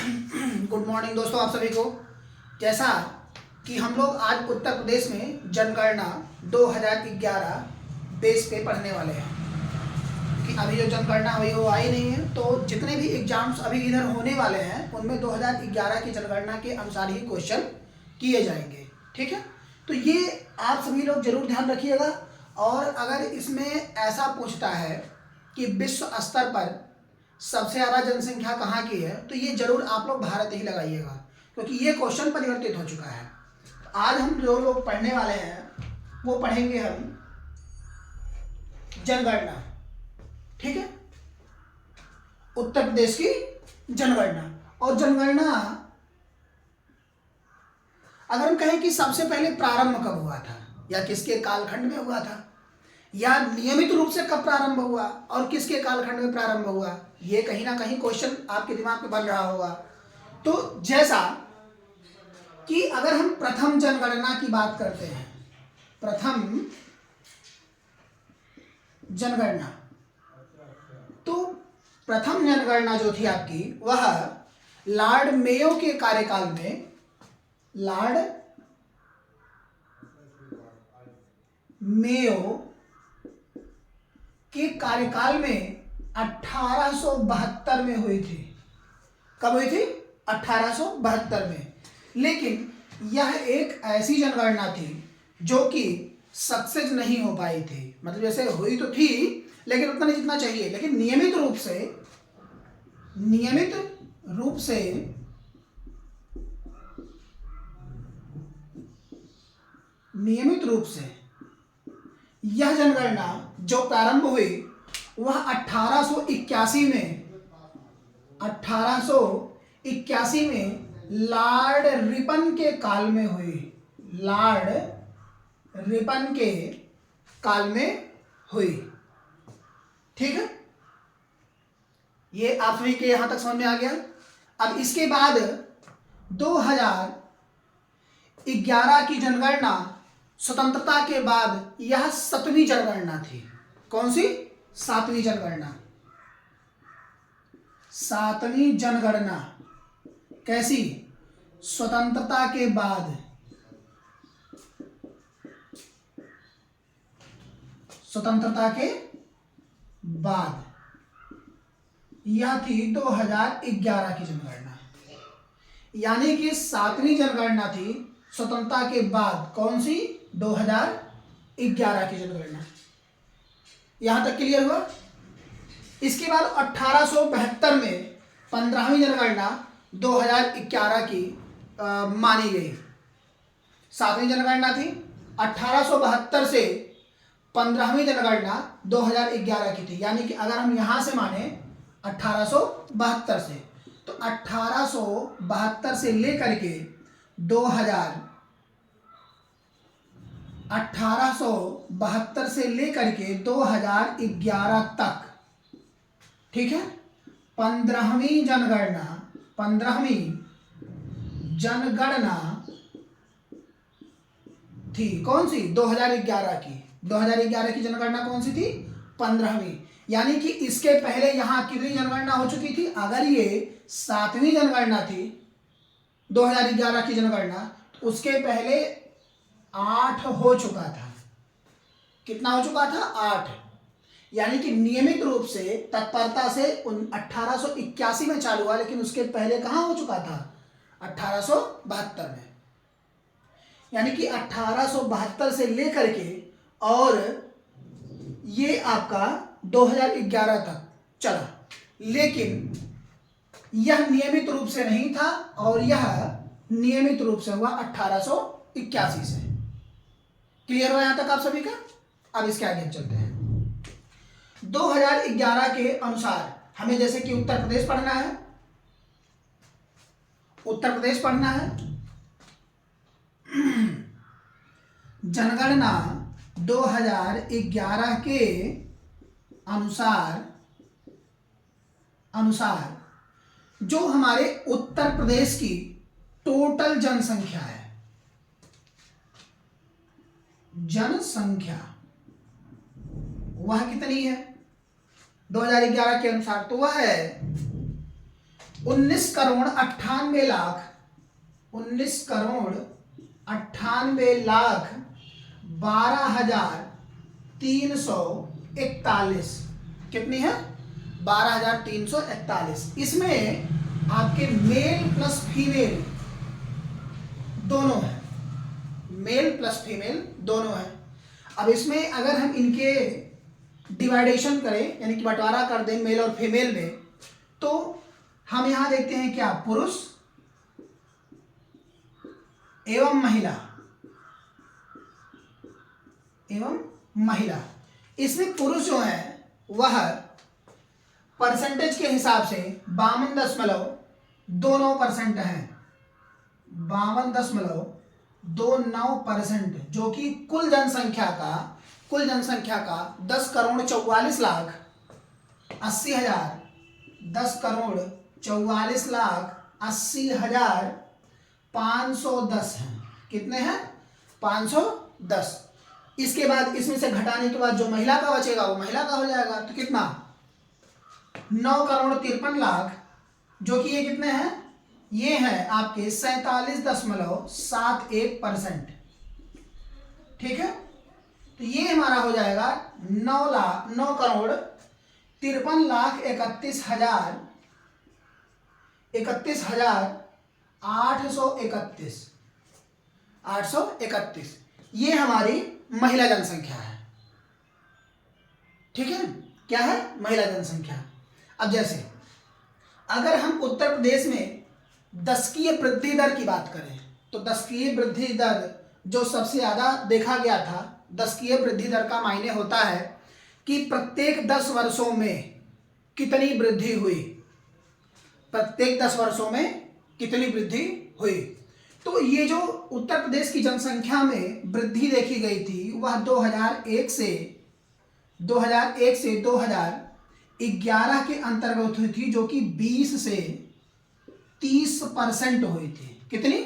Good morning दोस्तों, आप सभी को। जैसा कि हम लोग आज उत्तर प्रदेश में जनगणना 2011 बेस पे पढ़ने वाले हैं कि अभी जो जनगणना हुई वो आई नहीं है, तो जितने भी एग्जाम्स अभी इधर होने वाले हैं उनमें 2011 की जनगणना के अनुसार ही क्वेश्चन किए जाएंगे। ठीक है, तो ये आप सभी लोग जरूर ध्यान रखिएगा। और अगर इसमें ऐसा पूछता है कि विश्व स्तर पर सबसे ज़्यादा जनसंख्या कहाँ की है, तो ये जरूर आप लोग भारत ही लगाइएगा, क्योंकि ये क्वेश्चन परिवर्तित हो चुका है। आज हम जो लोग पढ़ने वाले हैं वो पढ़ेंगे हम जनगणना। ठीक है, उत्तर प्रदेश की जनगणना। और जनगणना अगर हम कहें कि सबसे पहले प्रारंभ कब हुआ था या किसके कालखंड में हुआ था, या नियमित रूप से कब प्रारंभ हुआ और किसके कालखंड में प्रारंभ हुआ, ये कहीं ना कहीं क्वेश्चन आपके दिमाग में बन रहा होगा। तो जैसा कि अगर हम प्रथम जनगणना की बात करते हैं, प्रथम जनगणना, तो प्रथम जनगणना जो थी आपकी वह लॉर्ड मेयो के कार्यकाल में, लॉर्ड मेयो के कार्यकाल में 1872 में हुई थी। कब हुई थी? 1872 में। लेकिन यह एक ऐसी जनगणना थी जो कि सक्सेस नहीं हो पाई थी। मतलब जैसे हुई तो थी लेकिन उतना नहीं जितना चाहिए, लेकिन नियमित रूप से यह जनगणना जो प्रारंभ हुई वह 1881 में लॉर्ड रिपन के काल में हुई। लॉर्ड रिपन के काल में हुई। ठीक है, ये आप सभी के यहां तक समझ में आ गया। अब इसके बाद 2011 की जनगणना, स्वतंत्रता के बाद यह 7वीं जनगणना थी। कौन सी? 7वीं जनगणना। 7वीं जनगणना कैसी? स्वतंत्रता के बाद। स्वतंत्रता के बाद यह थी 2011 की जनगणना। यानी कि 7वीं जनगणना थी स्वतंत्रता के बाद। कौन सी? 2011 की जनगणना। यहां तक क्लियर हुआ? इसके बाद 1872 में 15वीं जनगणना 2011 की मानी गई। 7वीं जनगणना थी, 1872 से 15वीं जनगणना 2011 की थी। यानी कि अगर हम यहां से माने 1872 से, तो 1872 से लेकर के 1872 से लेकर के 2011 तक, ठीक है, 15वीं जनगणना थी। कौन सी? 2011 की। 2011 की जनगणना कौन सी थी? 15वीं। यानी कि इसके पहले यहां कितनी जनगणना हो चुकी थी? अगर ये 7वीं जनगणना थी 2011 की जनगणना, तो उसके पहले 8 हो चुका था। कितना हो चुका था? 8। यानी कि नियमित रूप से तत्परता से 1881 में चालू हुआ, लेकिन उसके पहले कहां हो चुका था? 1872 में। यानी कि 1872 से लेकर के और ये आपका 2011 तक चला, लेकिन यह नियमित रूप से नहीं था, और यह नियमित रूप से हुआ 1881 से। क्लियर हुआ यहां तक आप सभी का? अब इसके आगे चलते हैं। 2011 के अनुसार हमें जैसे कि उत्तर प्रदेश पढ़ना है, जनगणना 2011 के अनुसार जो हमारे उत्तर प्रदेश की टोटल जनसंख्या है, वह कितनी है 2011 के अनुसार? तो वह है 19,12,341। कितनी है? 12,341। इसमें आपके मेल प्लस फीमेल दोनों है, मेल प्लस फीमेल दोनों है। अब इसमें अगर हम इनके डिवाइडेशन करें, यानी कि बंटवारा कर दें मेल और फीमेल में, तो हम यहां देखते हैं क्या, पुरुष एवं महिला। इसमें पुरुष जो है वह परसेंटेज के हिसाब से 52.29% है, 52.29%, जो कि कुल जनसंख्या का 10,44,80,510 है। कितने हैं? 510। इसके बाद इसमें से घटाने के बाद जो महिला का बचेगा वो महिला का हो जाएगा, तो कितना? 9,53,00,000, जो कि ये कितने हैं? ये है आपके 47.71%। ठीक है, तो ये हमारा हो जाएगा 9,53,31,831। ये हमारी महिला जनसंख्या है। ठीक है, क्या है? महिला जनसंख्या। अब जैसे अगर हम उत्तर प्रदेश में दशकीय वृद्धि दर की बात करें, तो दशकीय वृद्धि दर जो सबसे ज्यादा देखा गया था, दशकीय वृद्धि दर का मायने होता है कि प्रत्येक 10 वर्षों में कितनी वृद्धि हुई, प्रत्येक 10 वर्षों में कितनी वृद्धि हुई। तो ये जो उत्तर प्रदेश की जनसंख्या में वृद्धि देखी गई थी वह 2001 से 2011 के अंतर्गत हुई थी, जो कि 20 से 30% हुई थी। कितनी?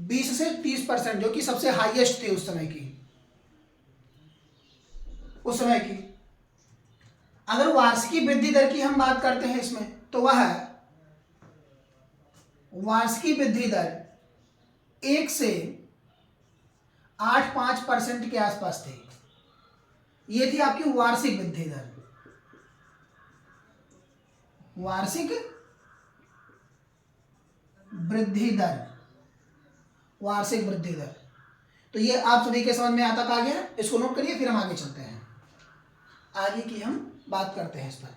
20 से 30%, जो कि सबसे हाईएस्ट थी उस समय की। अगर वार्षिक वृद्धि दर की हम बात करते हैं इसमें, तो वह वार्षिक वृद्धि दर 1 से 8.5% के आसपास थी। ये थी आपकी वार्षिक वृद्धि दर। वार्षिक वृद्धि दर। तो ये आप सभी के समझ में आता आ गया? इसको नोट करिए, फिर हम आगे चलते हैं, आगे की हम बात करते हैं इस पर।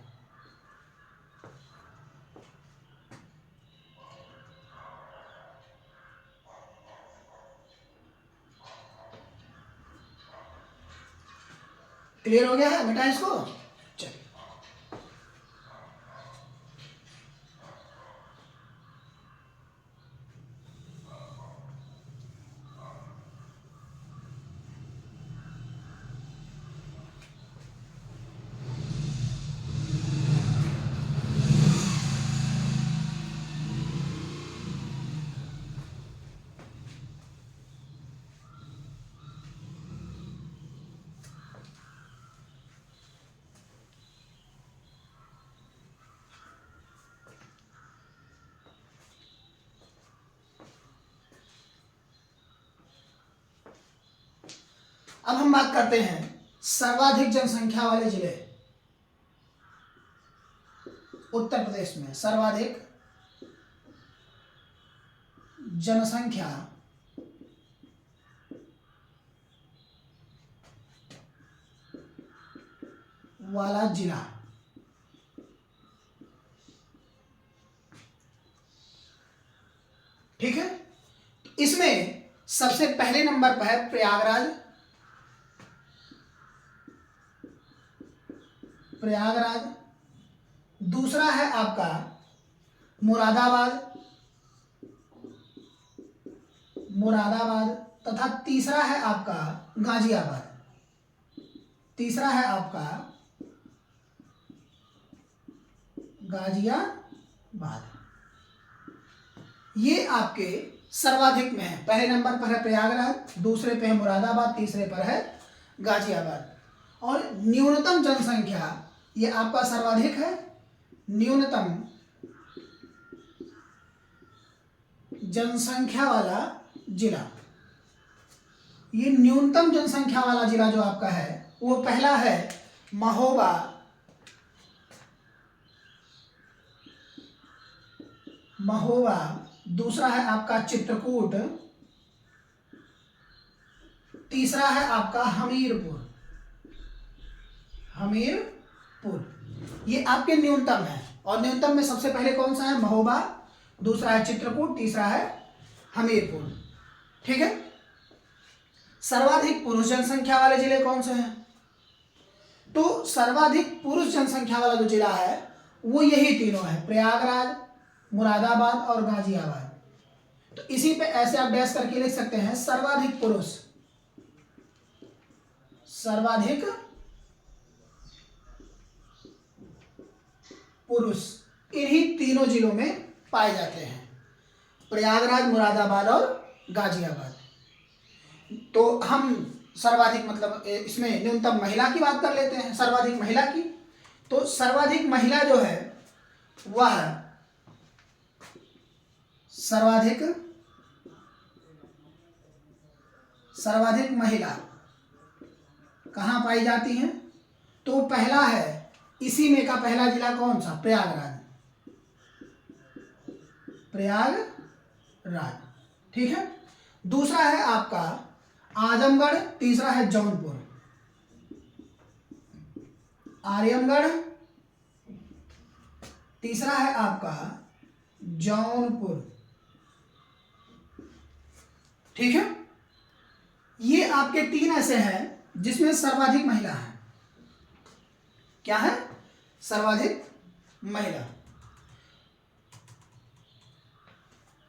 क्लियर हो गया है बेटा इसको? चलिए, अब हम बात करते हैं सर्वाधिक जनसंख्या वाले जिले। उत्तर प्रदेश में सर्वाधिक जनसंख्या वाला जिला। ठीक है, तो इसमें सबसे पहले नंबर पर है प्रयागराज। दूसरा है आपका मुरादाबाद तथा तीसरा है आपका गाजियाबाद। ये आपके सर्वाधिक में है। पहले नंबर पर है प्रयागराज, दूसरे पे है मुरादाबाद, तीसरे पर है गाजियाबाद। और न्यूनतम जनसंख्या ये आपका सर्वाधिक है, न्यूनतम जनसंख्या वाला जिला। ये न्यूनतम जनसंख्या वाला जिला जो आपका है वो पहला है महोबा, महोबा, दूसरा है आपका चित्रकूट, तीसरा है आपका हमीरपुर, हमीरपुर। ये आपके न्यूनतम है, और न्यूनतम में सबसे पहले कौन सा है? महोबा, दूसरा है चित्रकूट, तीसरा है हमीरपुर। ठीक है। सर्वाधिक पुरुष जनसंख्या वाले जिले कौन से हैं? तो सर्वाधिक पुरुष जनसंख्या वाला जो जिला है वो यही तीनों है, प्रयागराज, मुरादाबाद और गाजियाबाद। तो इसी पे ऐसे आप डैश करके लिख सकते हैं, सर्वाधिक पुरुष, सर्वाधिक पुरुष इन्हीं तीनों जिलों में पाए जाते हैं, प्रयागराज, मुरादाबाद और गाजियाबाद। तो हम सर्वाधिक मतलब इसमें न्यूनतम महिला की बात कर लेते हैं, सर्वाधिक महिला की। तो सर्वाधिक महिला जो है वह सर्वाधिक महिला कहाँ पाई जाती हैं? तो पहला है, इसी में का पहला जिला कौन सा? प्रयागराज, प्रयागराज। ठीक है। दूसरा है आपका आजमगढ़, तीसरा है जौनपुर, आर्यमगढ़, तीसरा है आपका जौनपुर। ठीक है। ये आपके तीन ऐसे हैं जिसमें सर्वाधिक महिला है। क्या है? सर्वाधिक महिला।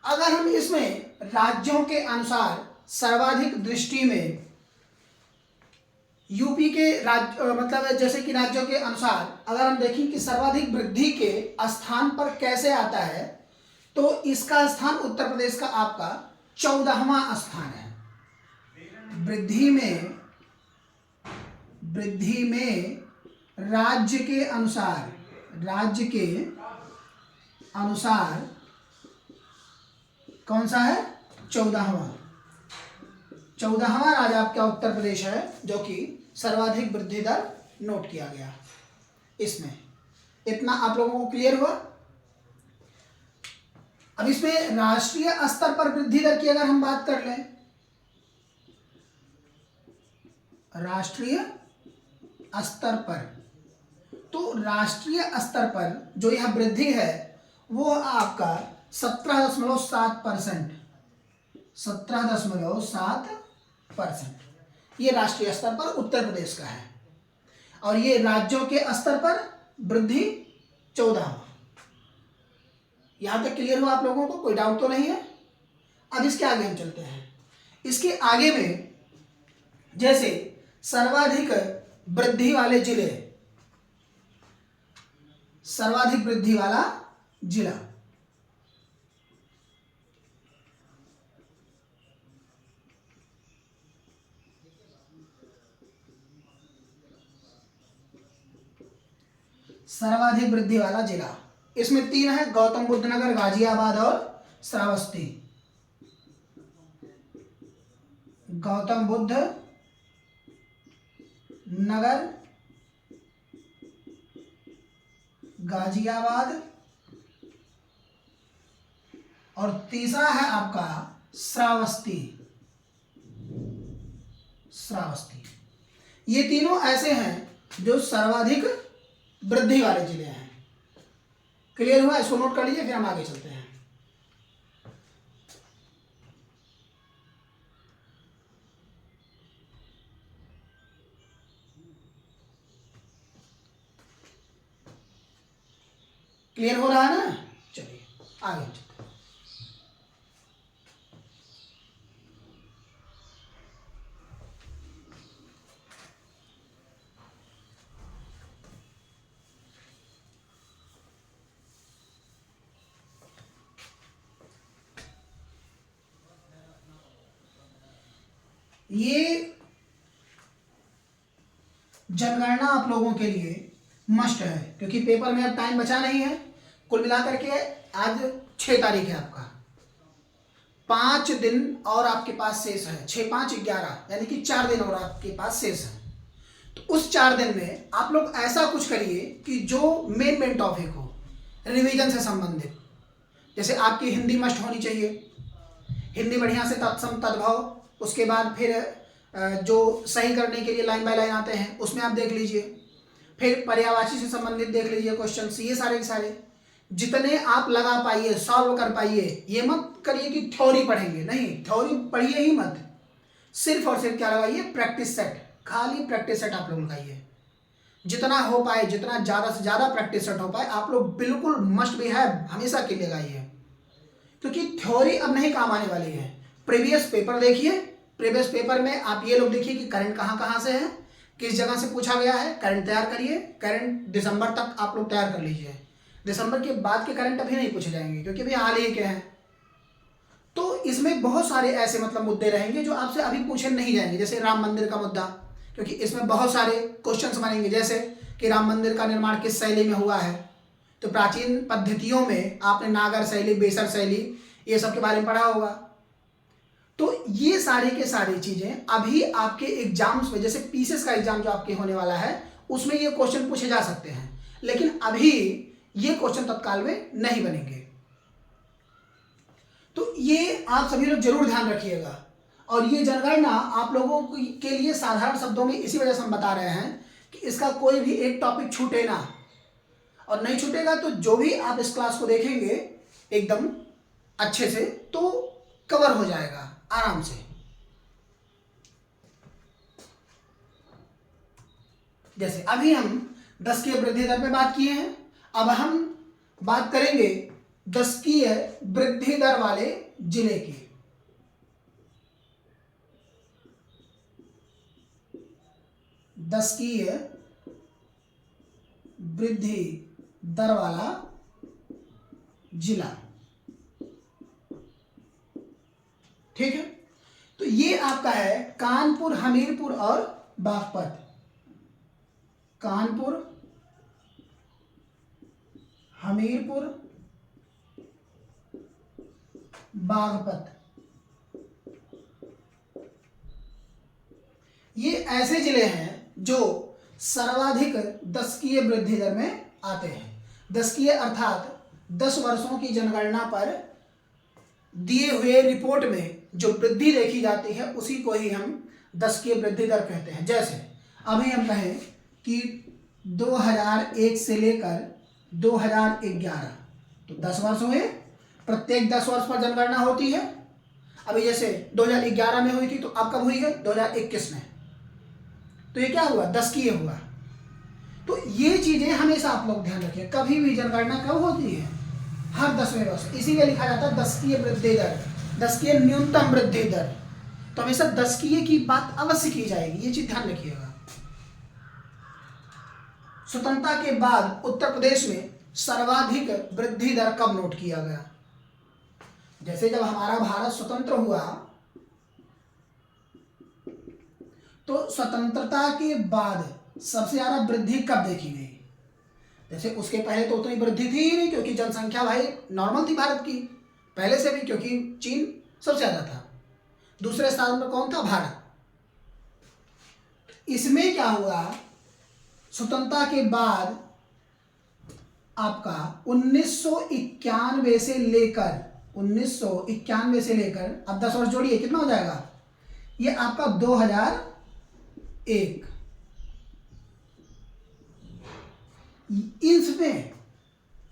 अगर हम इसमें राज्यों के अनुसार सर्वाधिक दृष्टि में यूपी के राज्य मतलब जैसे कि राज्यों के अनुसार अगर हम देखें कि सर्वाधिक वृद्धि के स्थान पर कैसे आता है, तो इसका स्थान उत्तर प्रदेश का आपका 14वां स्थान है। वृद्धि में राज्य के अनुसार कौन सा है? 14वां राज्य आपका उत्तर प्रदेश है, जो कि सर्वाधिक वृद्धि दर नोट किया गया। इसमें इतना आप लोगों को क्लियर हुआ? अब इसमें राष्ट्रीय स्तर पर वृद्धि दर की अगर हम बात कर लें, राष्ट्रीय स्तर पर, तो राष्ट्रीय स्तर पर जो यह वृद्धि है वो आपका 17.7%, 17.7%। ये राष्ट्रीय स्तर पर उत्तर प्रदेश का है, और ये राज्यों के स्तर पर वृद्धि 14। यहां तक क्लियर हुआ आप लोगों को? कोई डाउट तो नहीं है? अब इसके आगे हम चलते हैं। इसके आगे में जैसे सर्वाधिक वृद्धि वाले जिले, सर्वाधिक वृद्धि वाला जिला, सर्वाधिक वृद्धि वाला जिला, इसमें तीन है, गौतम बुद्ध नगर, गाजियाबाद और श्रावस्ती। गौतम बुद्ध नगर, गाजियाबाद, और तीसरा है आपका श्रावस्ती। श्रावस्ती। ये तीनों ऐसे हैं जो सर्वाधिक वृद्धि वाले जिले हैं। क्लियर हुआ? इसको नोट कर लीजिए, फिर हम आगे चलते हैं। क्लियर हो रहा है ना? चलिए आगे चलते हैं। ये जनगणना आप लोगों के लिए मस्ट है, क्योंकि पेपर में अब टाइम बचा नहीं है। कुल मिलाकर के आज 6 तारीख है आपका, 5 दिन और आपके पास शेष है, 6 5 11, यानी कि 4 दिन और आपके पास शेष है। तो उस 4 दिन में आप लोग ऐसा कुछ करिए कि जो मेन टॉपिक हो रिवीजन से संबंधित, जैसे आपकी हिंदी मस्ट होनी चाहिए, हिंदी बढ़िया से तत्सम तद्भव, उसके बाद फिर जो सही करने के लिए लाइन बाय लाइन आते हैं उसमें आप देख लीजिए, फिर पर्यायवाची से संबंधित देख लीजिए क्वेश्चन, ये सारे के सारे जितने आप लगा पाइए, सॉल्व कर पाइए। ये मत करिए कि थ्योरी पढ़ेंगे, नहीं, थ्योरी पढ़िए ही मत, सिर्फ और सिर्फ क्या लगाइए, प्रैक्टिस सेट, खाली प्रैक्टिस सेट आप लोग लगाइए। जितना हो पाए, जितना ज़्यादा से ज़्यादा प्रैक्टिस सेट हो पाए आप लोग बिल्कुल मस्ट भी है हमेशा के लिए लगाइए, क्योंकि थ्योरी अब नहीं काम आने वाली है। प्रीवियस पेपर देखिए, प्रीवियस पेपर में आप ये लोग देखिए कि करंट कहाँ कहाँ से है, किस जगह से पूछा गया है, करंट तैयार करिए। करंट दिसंबर तक आप लोग तैयार कर लीजिए, दिसंबर के बाद के करंट अभी नहीं पूछे जाएंगे क्योंकि अभी हाल ही के हैं। तो इसमें बहुत सारे ऐसे मतलब मुद्दे रहेंगे जो आपसे अभी पूछे नहीं जाएंगे, जैसे राम मंदिर का मुद्दा, क्योंकि इसमें बहुत सारे क्वेश्चंस बनेंगे, जैसे कि राम मंदिर का निर्माण किस शैली में हुआ है। तो प्राचीन पद्धतियों में आपने नागर शैली, बेसर शैली, ये सब के बारे में पढ़ा होगा। तो ये सारे के सारी चीजें अभी आपके एग्जाम्स में, जैसे पीसीएस का एग्जाम जो आपके होने वाला है उसमें ये क्वेश्चन पूछे जा सकते हैं, लेकिन अभी ये क्वेश्चन तत्काल में नहीं बनेंगे। तो ये आप सभी लोग जरूर ध्यान रखिएगा। और ये जनगणना आप लोगों के लिए साधारण शब्दों में इसी वजह से हम बता रहे हैं कि इसका कोई भी एक टॉपिक छूटे ना, और नहीं छूटेगा तो जो भी आप इस क्लास को देखेंगे एकदम अच्छे से तो कवर हो जाएगा आराम से। जैसे अभी हम दशकीय वृद्धि दर पे बात किए हैं, अब हम बात करेंगे दशकीय वृद्धि दर वाले जिले की। दशकीय वृद्धि दर वाला जिला, ठीक है। तो ये आपका है कानपुर, हमीरपुर और बागपत। कानपुर, हमीरपुर, बागपत, ये ऐसे जिले हैं जो सर्वाधिक दशकीय वृद्धि दर में आते हैं। दशकीय अर्थात 10 वर्षों की जनगणना पर दिए हुए रिपोर्ट में जो वृद्धि देखी जाती है उसी को ही हम दशकीय वृद्धि दर कहते हैं। जैसे अभी हम कहें कि 2001 से लेकर 2011, तो 10 वर्ष हुए, प्रत्येक 10 वर्ष पर जनगणना होती है। अभी जैसे 2011 में हुई थी, तो अब कब हुई है, 2021 में, तो ये क्या हुआ, दशकीय हुआ। तो ये चीजें हमेशा आप लोग ध्यान रखिए, कभी भी जनगणना कब होती है, हर 10वें वर्ष, इसीलिए लिखा जाता है दशकीय वृद्धि दर, दशकीय न्यूनतम वृद्धि दर। तो हमेशा दशकीय की बात अवश्य की जाएगी, ये चीज ध्यान रखिएगा। स्वतंत्रता के बाद उत्तर प्रदेश में सर्वाधिक वृद्धि दर कब नोट किया गया, जैसे जब हमारा भारत स्वतंत्र हुआ तो स्वतंत्रता के बाद सबसे ज्यादा वृद्धि कब देखी गई। जैसे उसके पहले तो उतनी वृद्धि थी ही नहीं, क्योंकि जनसंख्या भाई नॉर्मल थी भारत की पहले से भी, क्योंकि चीन सबसे ज्यादा था, दूसरे स्थान पर कौन था, भारत। इसमें क्या हुआ, स्वतंत्रता के बाद आपका 1991 से लेकर 1991 से लेकर, अब 10 वर्ष जोड़िए कितना हो जाएगा, ये आपका 2001,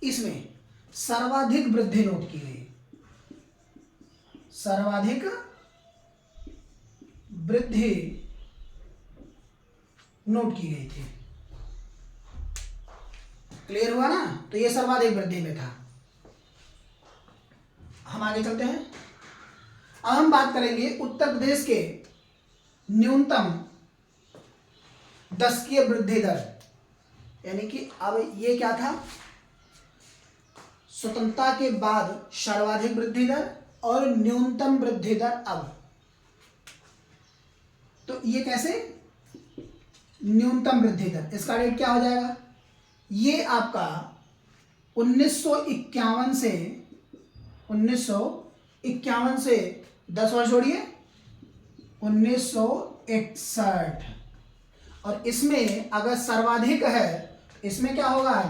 इसमें सर्वाधिक वृद्धि नोट की गई, सर्वाधिक वृद्धि नोट की गई थी। क्लियर हुआ ना, तो ये सर्वाधिक वृद्धि में था। हम आगे चलते हैं। अब हम बात करेंगे उत्तर प्रदेश के न्यूनतम दशकीय वृद्धि दर, यानी कि अब ये क्या था, स्वतंत्रता के बाद सर्वाधिक वृद्धि दर और न्यूनतम वृद्धि दर अब। तो ये कैसे, न्यूनतम वृद्धि दर, इसका रेट क्या हो जाएगा, ये आपका 1951 से 1951 51 से 10 वर्ष जोड़िए 1961। और इसमें अगर सर्वाधिक है, इसमें क्या होगा,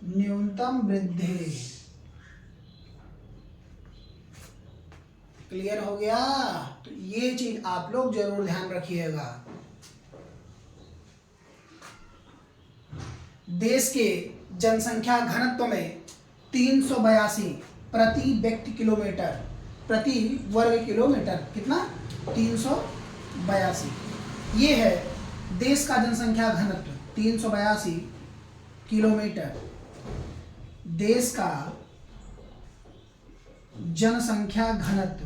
न्यूनतम वृद्धि। क्लियर हो गया? तो ये चीज आप लोग जरूर ध्यान रखिएगा। देश के जनसंख्या घनत्व में 382 प्रति व्यक्ति किलोमीटर, प्रति वर्ग किलोमीटर, कितना, 382। ये है देश का जनसंख्या घनत्व, 382 किलोमीटर। देश का जनसंख्या घनत्व,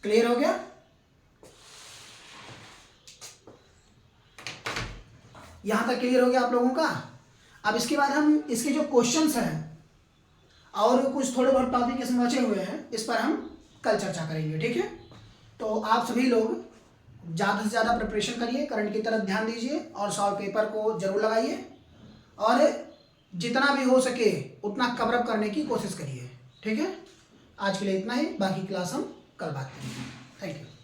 क्लियर हो गया? यहां तक क्लियर हो गया आप लोगों का? अब इसके बाद हम इसके जो क्वेश्चंस हैं और कुछ थोड़े बहुत टॉपिक इसमें बचे हुए हैं, इस पर हम कल चर्चा करेंगे, ठीक है? तो आप सभी लोग ज़्यादा से ज़्यादा प्रिपरेशन करिए, करंट की तरफ ध्यान दीजिए और सॉल्व पेपर को जरूर लगाइए और जितना भी हो सके उतना कवर अप करने की कोशिश करिए, ठीक है? आज के लिए इतना ही, बाकी क्लास हम कल बात करेंगे। Thank you.